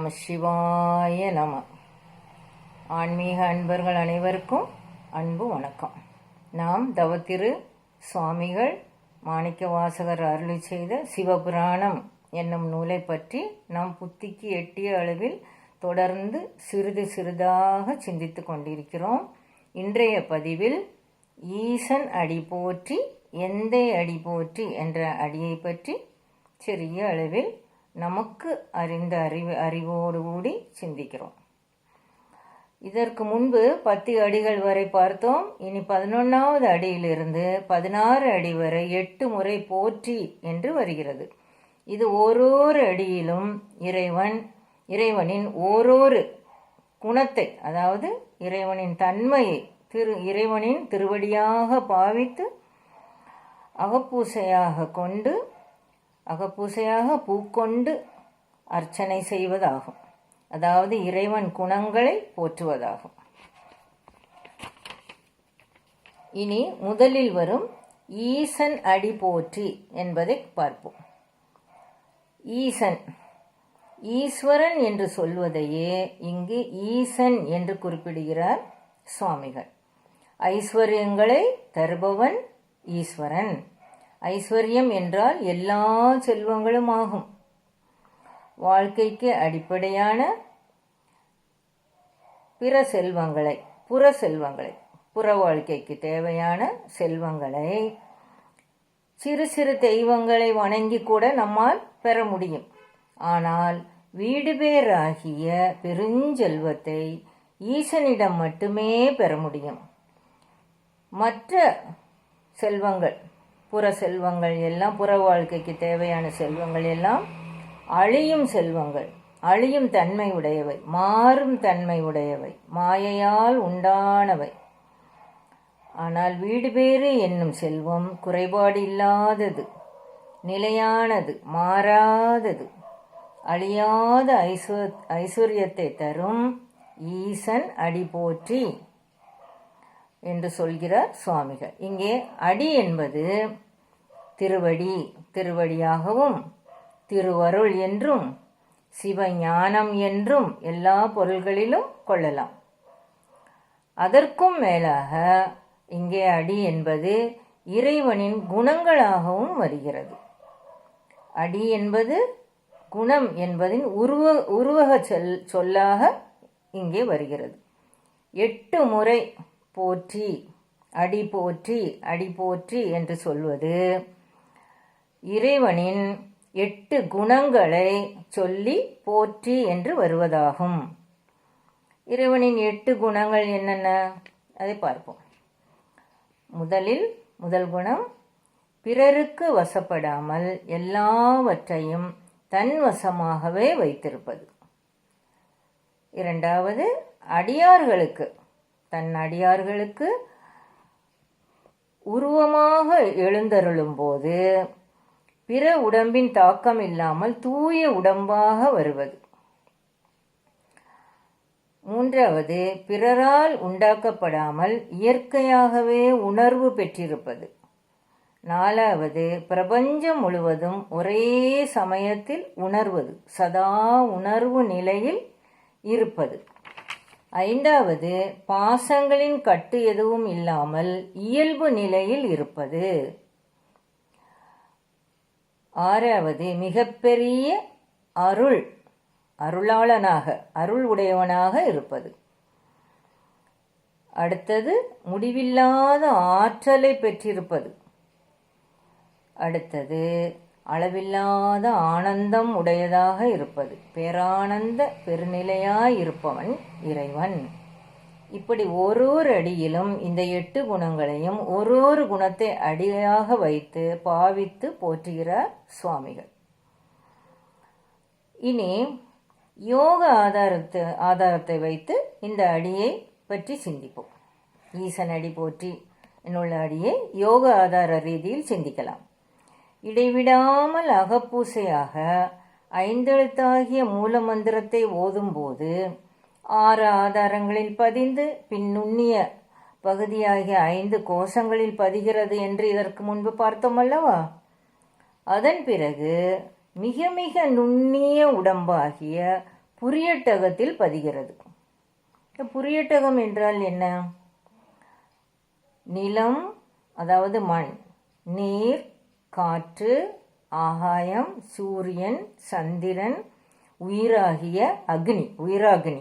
நம சிவாய நம. ஆன்மீக அன்பர்கள் அனைவருக்கும் அன்பு வணக்கம். நாம் தவத்திரு சுவாமிகள் மாணிக்கவாசகர் அருளி செய்த சிவபுராணம் என்னும் நூலை பற்றி நாம் புத்திக்கு எட்டிய அளவில் தொடர்ந்து சிறிது சிறிதாக சிந்தித்து கொண்டிருக்கிறோம். இன்றைய பதிவில் ஈசன் அடி போற்றி எந்தை அடி போற்றி என்ற அடியை பற்றி சிறிய அளவில் நமக்கு அறிந்த அறிவோடு கூடி சிந்திக்கிறோம். இதற்கு முன்பு 10 அடிகள் வரை பார்த்தோம். இனி 11வது அடியிலிருந்து 16 அடி வரை 8 முறை போற்றி என்று வருகிறது. இது ஓரோரு அடியிலும் இறைவனின் ஓரோரு குணத்தை, அதாவது இறைவனின் தன்மையை இறைவனின் திருவடியாக பாவித்து அகப்பூசையாக பூக்கொண்டு அர்ச்சனை செய்வதாகும். அதாவது இறைவன் குணங்களை போற்றுவதாகும். இனி முதலில் வரும் ஈசன் அடி போற்றி என்பதை பார்ப்போம். ஈசன், ஈஸ்வரன் என்று சொல்வதையே இங்கு ஈசன் என்று குறிப்பிடுகிறார் சுவாமிகள். ஐஸ்வர்யங்களை தருபவன் ஈஸ்வரன். ஐஸ்வர்யம் என்றால் எல்லா செல்வங்களும் ஆகும். வாழ்க்கைக்கு அடிப்படையான புற செல்வங்களை புற வாழ்க்கைக்கு தேவையான செல்வங்களை சிறு சிறு தெய்வங்களை வணங்கி கூட நம்மால் பெற முடியும். ஆனால் வீடு பேராகிய பெருஞ்செல்வத்தை ஈசனிடம் மட்டுமே பெற முடியும். மற்ற செல்வங்கள், புற செல்வங்கள் எல்லாம், புற வாழ்க்கைக்கு தேவையான செல்வங்கள் எல்லாம் அழியும் செல்வங்கள், அழியும் தன்மை உடையவை, மாறும் தன்மை உடையவை, மாயையால் உண்டானவை. ஆனால் வீடு பேறு என்னும் செல்வம் குறைபாடு இல்லாதது, நிலையானது, மாறாதது, அழியாத ஐஸ்வர்யத்தை தரும் ஈசன் அடி போற்றி என்று சொல்கிறார் சுவாமிகள். இங்கே அடி என்பது திருவடியாகவும் திருவருள் என்றும் சிவஞானம் என்றும் எல்லா பொருள்களிலும் கொள்ளலாம். அதற்கும் மேலாக இங்கே அடி என்பது இறைவனின் குணங்களாகவும் வருகிறது. அடி என்பது குணம் என்பதின் உருவக சொல்லாக இங்கே வருகிறது. 8 முறை போற்றி, அடி போற்றி என்று சொல்வது இறைவனின் 8 குணங்களை சொல்லி போற்றி என்று வருவதாகும். இறைவனின் 8 குணங்கள் என்னென்ன அதை பார்ப்போம். முதல் குணம் பிறருக்கு வசப்படாமல் எல்லாவற்றையும் தன் வசமாகவே வைத்திருப்பது. இரண்டாவது, தன் அடியார்களுக்கு உருவமாக எழுந்தருளும் போது பிற உடம்பின் தாக்கம் இல்லாமல் தூய உடம்பாக வருவது. மூன்றாவது, பிறரால் உண்டாக்கப்படாமல் இயற்கையாகவே உணர்வு பெற்றிருப்பது. நாலாவது, பிரபஞ்சம் முழுவதும் ஒரே சமயத்தில் உணர்வது, சதா உணர்வு நிலையில் இருப்பது. ஐந்தாவது, பாசங்களின் கட்டு எதுவும் இல்லாமல் இயல்பு நிலையில் இருப்பது. ஆறாவது, மிகப்பெரிய அருள் உடையவனாக இருப்பது. அடுத்தது, முடிவில்லாத ஆற்றலை பெற்றிருப்பது. அடுத்தது, அளவில்லாத ஆனந்தம் உடையதாக இருப்பது. பேரானந்த பெருநிலையாயிருப்பவன் இறைவன். இப்படி ஓரோரு அடியிலும் இந்த 8 குணங்களையும் ஓரோரு குணத்தை அடியாக வைத்து பாவித்து போற்றுகிறார் சுவாமிகள். இனி யோக ஆதாரத்தை வைத்து இந்த அடியை பற்றி சிந்திப்போம். ஈசன் அடி போற்றி என்னுள்ள அடியை யோக ஆதார ரீதியில் சிந்திக்கலாம். இடைவிடாமல் அகப்பூசையாக 5 எழுத்தாகிய மூல மந்திரத்தை ஓதும்போது 6 ஆதாரங்களில் பதிந்து பின் நுண்ணிய பகுதியாகிய 5 கோஷங்களில் பதிகிறது என்று இதற்கு முன்பு பார்த்தோம் அல்லவா? அதன் பிறகு மிக மிக நுண்ணிய உடம்பாகிய புரியட்டகத்தில் பதிகிறது. புரியட்டகம் என்றால் என்ன? நிலம், அதாவது மண், நீர், காற்று, ஆகாயம், சூரியன், சந்திரன், உயிராகினி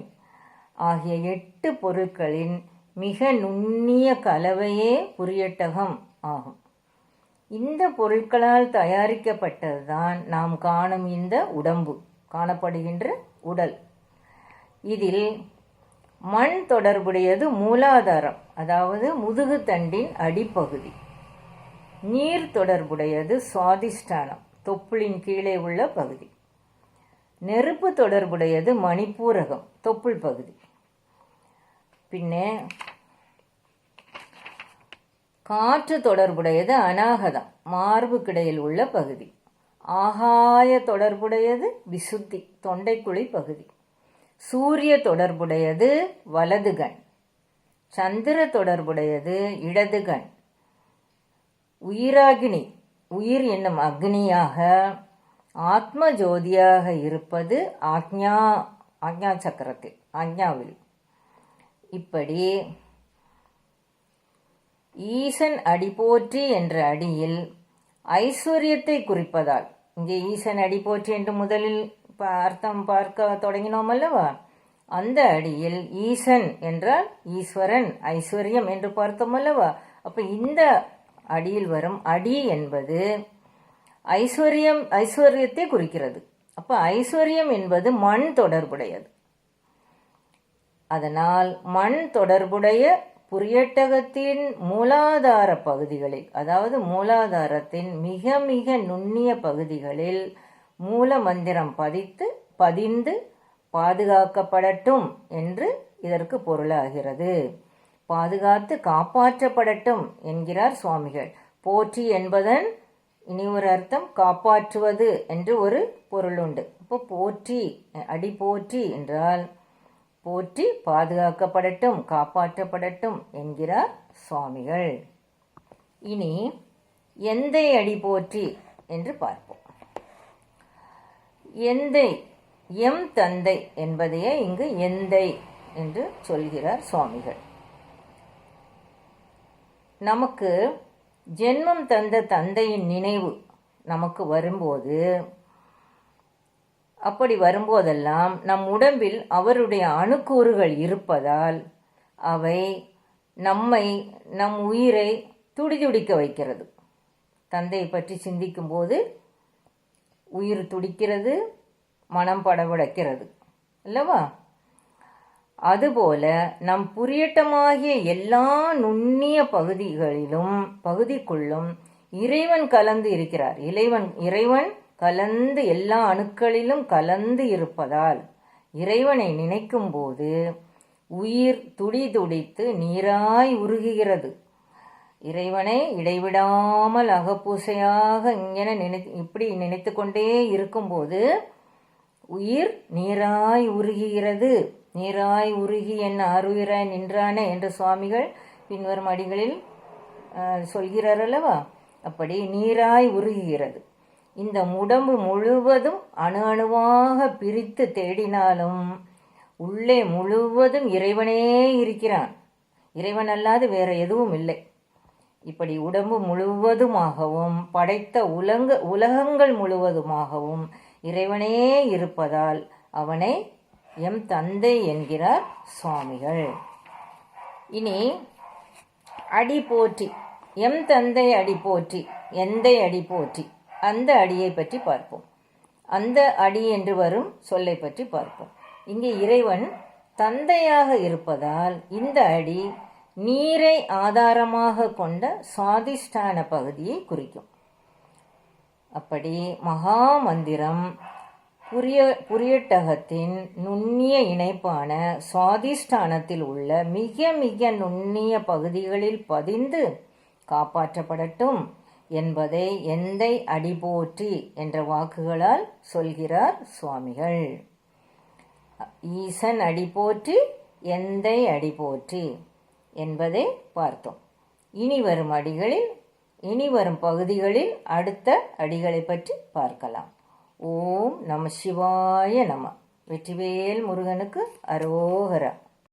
ஆகிய 8 பொருட்களின் மிக நுண்ணிய கலவையே புரியட்டகம் ஆகும். இந்த பொருட்களால் தயாரிக்கப்பட்டதுதான் நாம் காணும் இந்த உடம்பு, காணப்படுகின்ற உடல். இதில் மண் தொடர்புடையது மூலாதாரம், அதாவது முதுகுத்தண்டின் அடிப்பகுதி. நீர் தொடர்புடையது சுவாதிஷ்டானம், தொப்புளின் கீழே உள்ள பகுதி. நெருப்பு தொடர்புடையது மணிப்பூரகம், தொப்புள் பகுதி. பின்னே காற்று தொடர்புடையது அநாகதம், மார்புக்கிடையில் உள்ள பகுதி. ஆகாய தொடர்புடையது விசுத்தி, தொண்டைக்குழி பகுதி. சூரிய தொடர்புடையது வலதுகண். சந்திர தொடர்புடையது இடதுகண். உயிராகினி, உயிர் என்னும் அக்னியாக ஆத்ம ஜோதியாக இருப்பது ஆக்ஞா சக்கரத்தில், ஆக்ஞாவில். இப்படி ஈசன் அடி போற்றி என்ற அடியில் ஐஸ்வர்யத்தை குறிப்பதால், இங்கே ஈசன் அடி போற்றி என்று முதலில் அர்த்தம் பார்க்க தொடங்கினோம் அல்லவா? அந்த அடியில் ஈசன் என்றால் ஈஸ்வரன், ஐஸ்வர்யம் என்று பார்த்தோம் அல்லவா? அப்ப இந்த அடியில் வரும் அடி என்பது ஐஸ்வர்யத்தை குறிக்கிறது. அப்ப ஐஸ்வர்யம் என்பது மண் தொடர்புடையது. அதனால் மண் தொடர்புடைய புரியட்டகத்தின் மூலாதார பகுதிகளில், அதாவது மூலாதாரத்தின் மிக மிக நுண்ணிய பகுதிகளில் மூல மந்திரம் பதிந்து பாதுகாக்கப்படட்டும் என்று இதற்கு பொருளாகிறது. பாதுகாத்து காப்பாற்றப்படட்டும் என்கிறார் சுவாமிகள். போற்றி என்பதன் இனி ஒரு அர்த்தம் காப்பாற்றுவது என்று ஒரு பொருள் உண்டு. இப்போ போற்றி, அடி போற்றி என்றால் போற்றி பாதுகாக்கப்படட்டும், காப்பாற்றப்படட்டும் என்கிறார் சுவாமிகள். இனி எந்தை அடி போற்றி என்று பார்ப்போம். எந்தை, எம் தந்தை என்பதையே இங்கு எந்தை என்று சொல்கிறார் சுவாமிகள். நமக்கு ஜென்மம் தந்த தந்தையின் நினைவு நமக்கு வரும்போது, அப்படி வரும்போதெல்லாம் நம் உடம்பில் அவருடைய அணுக்கூறுகள் இருப்பதால் அவை நம்மை, நம் உயிரை துடிதுடிக்க வைக்கிறது. தந்தையை பற்றி சிந்திக்கும் போது உயிர் துடிக்கிறது, மனம் படபடக்கிறது அல்லவா? அதுபோல நம் புரியட்டமாகிய எல்லா நுண்ணிய பகுதிக்குள்ளும் இறைவன் கலந்து இருக்கிறார். இறைவன் கலந்து எல்லா அணுக்களிலும் கலந்து இருப்பதால் இறைவனை நினைக்கும் போது உயிர் துடிதுடித்து நீராய் உருகுகிறது. இறைவனை இடைவிடாமல் அகப்பூசையாக இப்படி நினைத்து கொண்டே இருக்கும்போது உயிர் நீராய் உருகுகிறது. நீராய் உருகி என்ன ஆறுயிராய் நின்றானே என்று சுவாமிகள் பின்வரும் அடிகளில் சொல்கிறார் அல்லவா? அப்படி நீராய் உருகுகிறது. இந்த உடம்பு முழுவதும் அணு அணுவாக பிரித்து தேடினாலும் உள்ளே முழுவதும் இறைவனே இருக்கிறான். இறைவன் அல்லாது வேற எதுவும் இல்லை. இப்படி உடம்பு முழுவதுமாகவும் படைத்த உலகங்கள் முழுவதுமாகவும் இறைவனே இருப்பதால் அவனை எம் தந்தை என்கிறார் சுவாமிகள். இனி அடி போற்றி, எம் தந்தை அடி போற்றி, எந்தை அடி போற்றி, அந்த அடியை பற்றி பார்ப்போம். அந்த அடி என்று வரும் சொல்லை பற்றி பார்ப்போம். இங்கே இறைவன் தந்தையாக இருப்பதால் இந்த அடி நீரை ஆதாரமாக கொண்ட சுவாதிஷ்டான பகுதியை குறிக்கும். அப்படி மகா மந்திரம் புரியட்டகத்தின் நுண்ணிய இணைப்பான சுவாதிஷ்டானத்தில் உள்ள மிக மிக நுண்ணிய பகுதிகளில் பதிந்து காப்பாற்றப்படட்டும் என்பதை எந்தை அடி போற்றி என்ற வாக்குகளால் சொல்கிறார் சுவாமிகள். ஈசன் அடி போற்றி, எந்தை அடி போற்றி என்பதை பார்த்தோம். இனி வரும் பகுதிகளில் அடுத்த அடிகளை பற்றி பார்க்கலாம். ஓம் நம சிவாய நம. வெற்றிவேல் முருகனுக்கு அரோகரா.